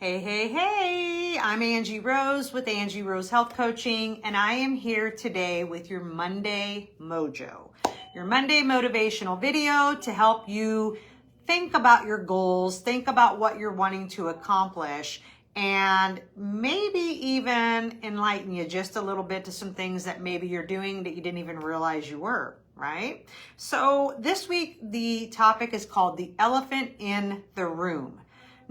Hey, hey, hey, I'm Angie Rose with Angie Rose Health Coaching, and I am here today with your Monday Mojo, your Monday motivational video to help you think about your goals, think about what you're wanting to accomplish, and maybe even enlighten you just a little bit to some things that maybe you're doing that you didn't even realize you were, right? So this week, the topic is called the elephant in the room.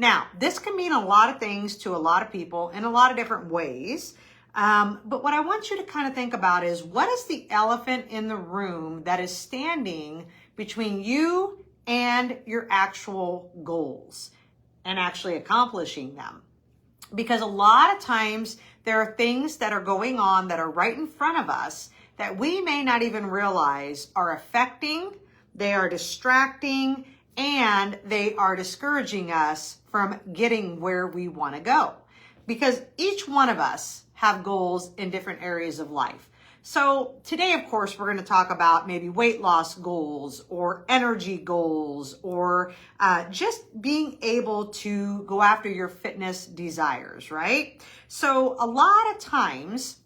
Now, this can mean a lot of things to a lot of people in a lot of different ways. But what I want you to kind of think about is, what is the elephant in the room that is standing between you and your actual goals and actually accomplishing them? Because a lot of times there are things that are going on that are right in front of us that we may not even realize are affecting, they are distracting, and they are discouraging us from getting where we want to go. Because each one of us have goals in different areas of life. So today, of course, we're going to talk about maybe weight loss goals or energy goals or just being able to go after your fitness desires, right? So a lot of times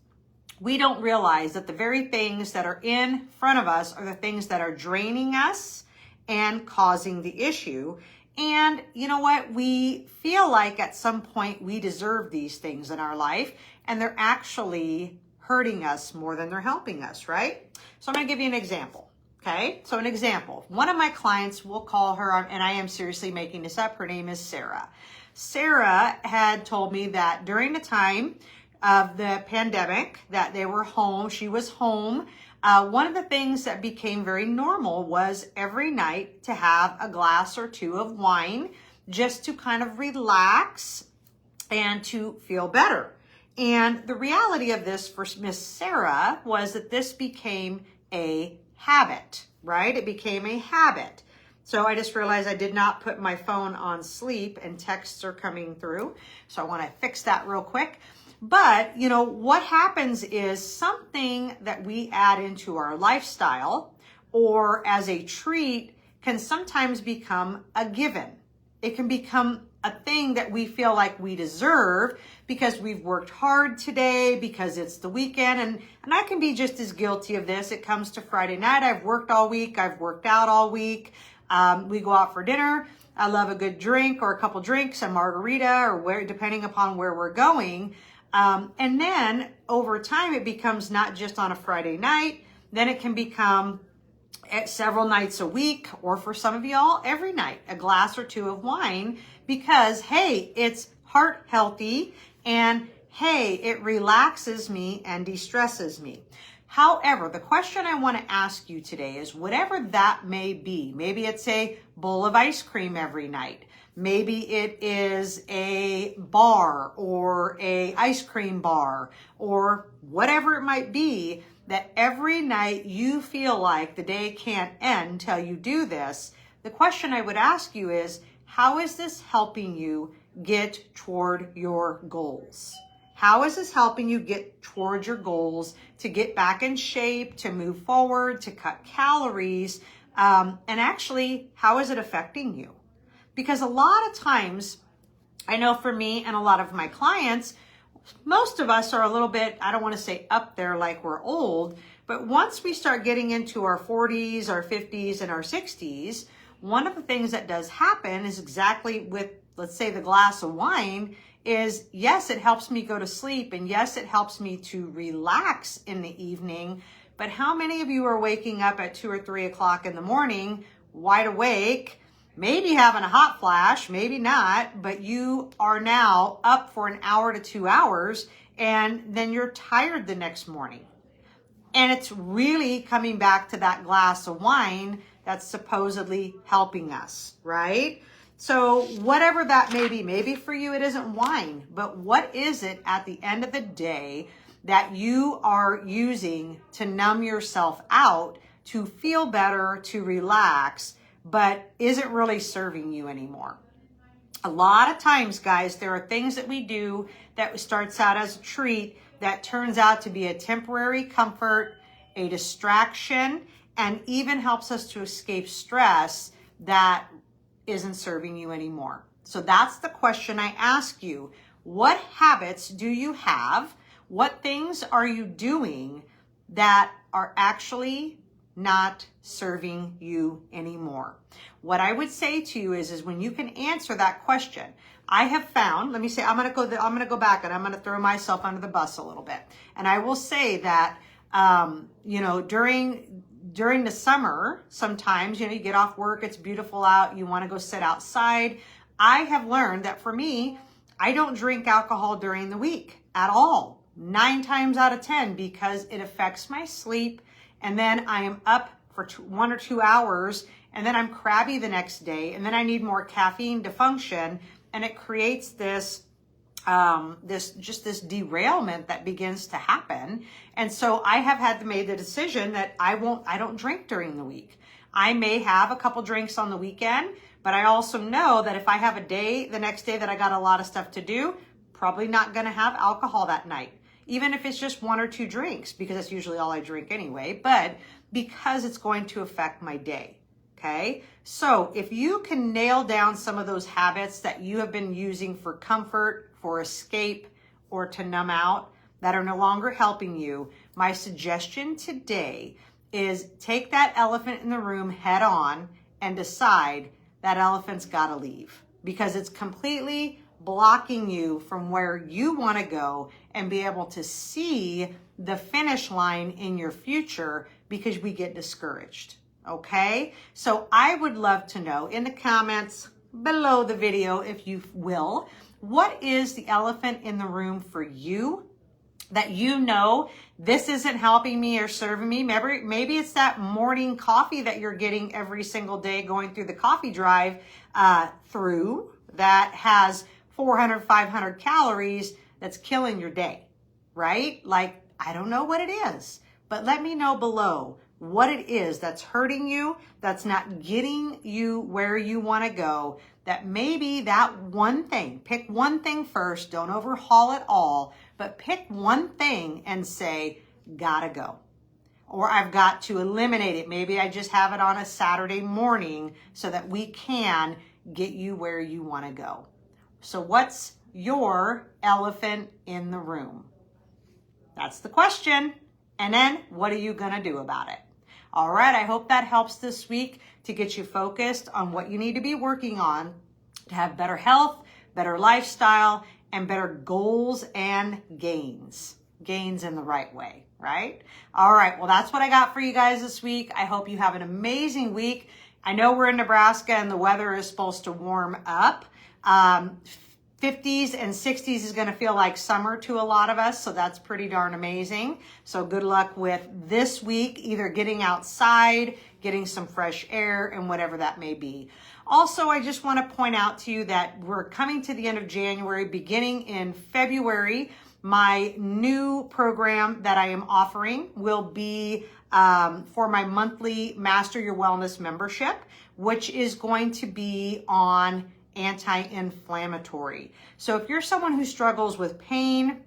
we don't realize that the very things that are in front of us are the things that are draining us and causing the issue. And you know what? We feel like at some point we deserve these things in our life, and they're actually hurting us more than they're helping us, right? So I'm going to give you an example. Okay. So an example, one of my clients, we'll call her, and I am seriously making this up. Her name is Sarah. Sarah had told me that during the time of the pandemic that they were home, she was home. One of the things that became very normal was every night to have a glass or two of wine just to kind of relax and to feel better. And the reality of this for Miss Sarah was that this became a habit, right? It became a habit. So I just realized I did not put my phone on sleep and texts are coming through. So I want to fix that real quick. But, you know, what happens is something that we add into our lifestyle or as a treat can sometimes become a given. It can become a thing that we feel like we deserve because we've worked hard today, because it's the weekend. And I can be just as guilty of this. It comes to Friday night. I've worked all week. I've worked out all week. We go out for dinner. I love a good drink or a couple drinks, a margarita, or where, depending upon where we're going. And then over time, it becomes not just on a Friday night, then it can become several nights a week, or for some of y'all, every night, a glass or two of wine, because, hey, it's heart healthy, and hey, it relaxes me and de-stresses me. However, the question I want to ask you today is, whatever that may be, maybe it's a bowl of ice cream every night. Maybe it is a bar or a ice cream bar or whatever it might be, that every night you feel like the day can't end till you do this. The question I would ask you is, how is this helping you get toward your goals? How is this helping you get toward your goals, to get back in shape, to move forward, to cut calories? And actually, how is it affecting you? Because a lot of times, I know for me and a lot of my clients, most of us are a little bit, I don't want to say up there like we're old, but once we start getting into our 40s, our 50s, and our 60s, one of the things that does happen is exactly with, let's say, the glass of wine is, yes, it helps me go to sleep, and yes, it helps me to relax in the evening, but how many of you are waking up at 2 or 3 o'clock in the morning, wide awake, maybe having a hot flash, maybe not, but you are now up for an hour to 2 hours, and then you're tired the next morning. And it's really coming back to that glass of wine that's supposedly helping us, right? So whatever that may be, maybe for you it isn't wine, but what is it at the end of the day that you are using to numb yourself out, to feel better, to relax, but isn't really serving you anymore? A lot of times, guys, there are things that we do that starts out as a treat that turns out to be a temporary comfort, a distraction, and even helps us to escape stress that isn't serving you anymore. So that's the question I ask you. What habits do you have? What things are you doing that are actually not serving you anymore? What I would say to you is when you can answer that question, I have found, let me say, I'm going to go back and I'm going to throw myself under the bus a little bit. And I will say that, during the summer, sometimes, you get off work, it's beautiful out, you want to go sit outside. I have learned that for me, I don't drink alcohol during the week at all, 9 times out of 10, because it affects my sleep. And then I am up for 1 or 2 hours, and then I'm crabby the next day, and then I need more caffeine to function, and it creates this derailment that begins to happen. And so I have had to make the decision that I don't drink during the week. I may have a couple drinks on the weekend, but I also know that if I have a day, the next day that I got a lot of stuff to do, probably not going to have alcohol that night. Even if it's just 1 or 2 drinks, because that's usually all I drink anyway, but because it's going to affect my day. Okay. So if you can nail down some of those habits that you have been using for comfort, for escape, or to numb out that are no longer helping you, my suggestion today is take that elephant in the room head on and decide that elephant's got to leave, because it's completely blocking you from where you want to go and be able to see the finish line in your future, because we get discouraged. Okay, so I would love to know in the comments below the video, if you will, what is the elephant in the room for you that this isn't helping me or serving me? Maybe it's that morning coffee that you're getting every single day, going through the coffee drive through that has 400, 500 calories that's killing your day, right? Like, I don't know what it is, but let me know below what it is that's hurting you, that's not getting you where you want to go, that maybe that one thing, pick one thing first, don't overhaul it all, but pick one thing and say, gotta go. Or I've got to eliminate it. Maybe I just have it on a Saturday morning so that we can get you where you want to go. So what's your elephant in the room? That's the question. And then what are you going to do about it? All right, I hope that helps this week to get you focused on what you need to be working on to have better health, better lifestyle, and better goals and gains. Gains in the right way, right? All right, well, that's what I got for you guys this week. I hope you have an amazing week. I know we're in Nebraska and the weather is supposed to warm up. 50s and 60s is going to feel like summer to a lot of us, so that's pretty darn amazing. So good luck with this week, either getting outside, getting some fresh air, and whatever that may be. Also, I just want to point out to you that we're coming to the end of January, beginning in February. My new program that I am offering will be for my monthly Master Your Wellness membership, which is going to be on anti-inflammatory. So if you're someone who struggles with pain,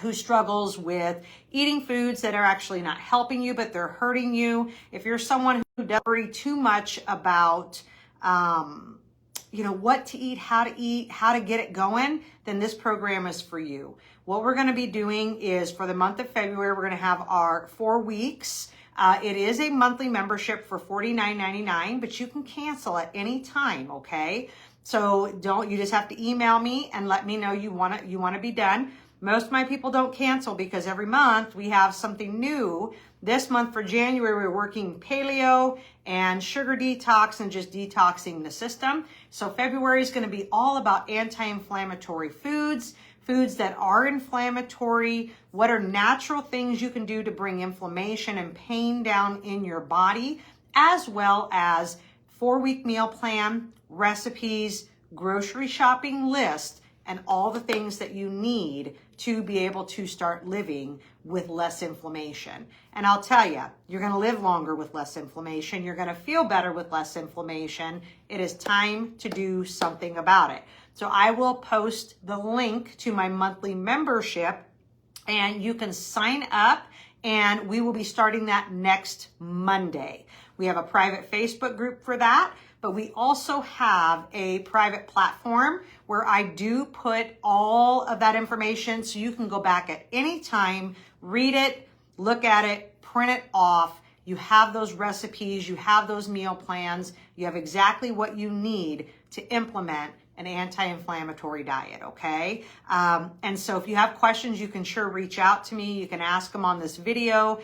who struggles with eating foods that are actually not helping you, but they're hurting you, if you're someone who doesn't worry too much about, what to eat, how to get it going, then this program is for you. What we're going to be doing is for the month of February, we're going to have our 4 weeks. It is a monthly membership for $49.99, but you can cancel at any time, okay? So you just have to email me and let me know you want to be done. Most of my people don't cancel because every month we have something new. This month for January, we're working paleo and sugar detox and just detoxing the system. So February is going to be all about anti-inflammatory foods that are inflammatory, what are natural things you can do to bring inflammation and pain down in your body, as well as 4-week meal plan, recipes, grocery shopping list, and all the things that you need to be able to start living with less inflammation. And I'll tell you, you're going to live longer with less inflammation. You're going to feel better with less inflammation. It is time to do something about it. So I will post the link to my monthly membership and you can sign up, and we will be starting that next Monday. We have a private Facebook group for that. but we also have a private platform where I do put all of that information so you can go back at any time, read it, look at it, print it off. You have those recipes, you have those meal plans, you have exactly what you need to implement an anti-inflammatory diet, okay? And so if you have questions, you can sure reach out to me. You can ask them on this video,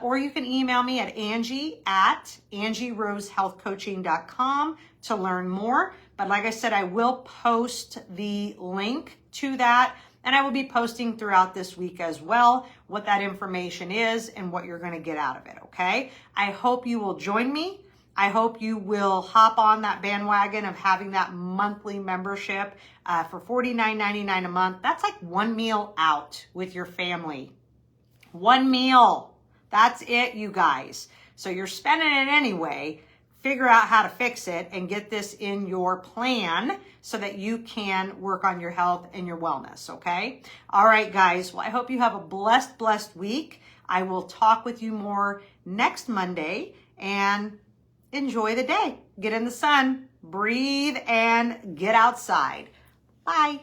or you can email me at Angie@angierosehealthcoaching.com to learn more. But like I said, I will post the link to that, and I will be posting throughout this week as well what that information is and what you're gonna get out of it, okay? I hope you will join me. I hope you will hop on that bandwagon of having that monthly membership for $49.99 a month. That's like one meal out with your family. One meal. That's it, you guys. So you're spending it anyway. Figure out how to fix it and get this in your plan so that you can work on your health and your wellness, okay? All right, guys. Well, I hope you have a blessed week. I will talk with you more next Monday, and enjoy the day. Get in the sun, breathe, and get outside. Bye.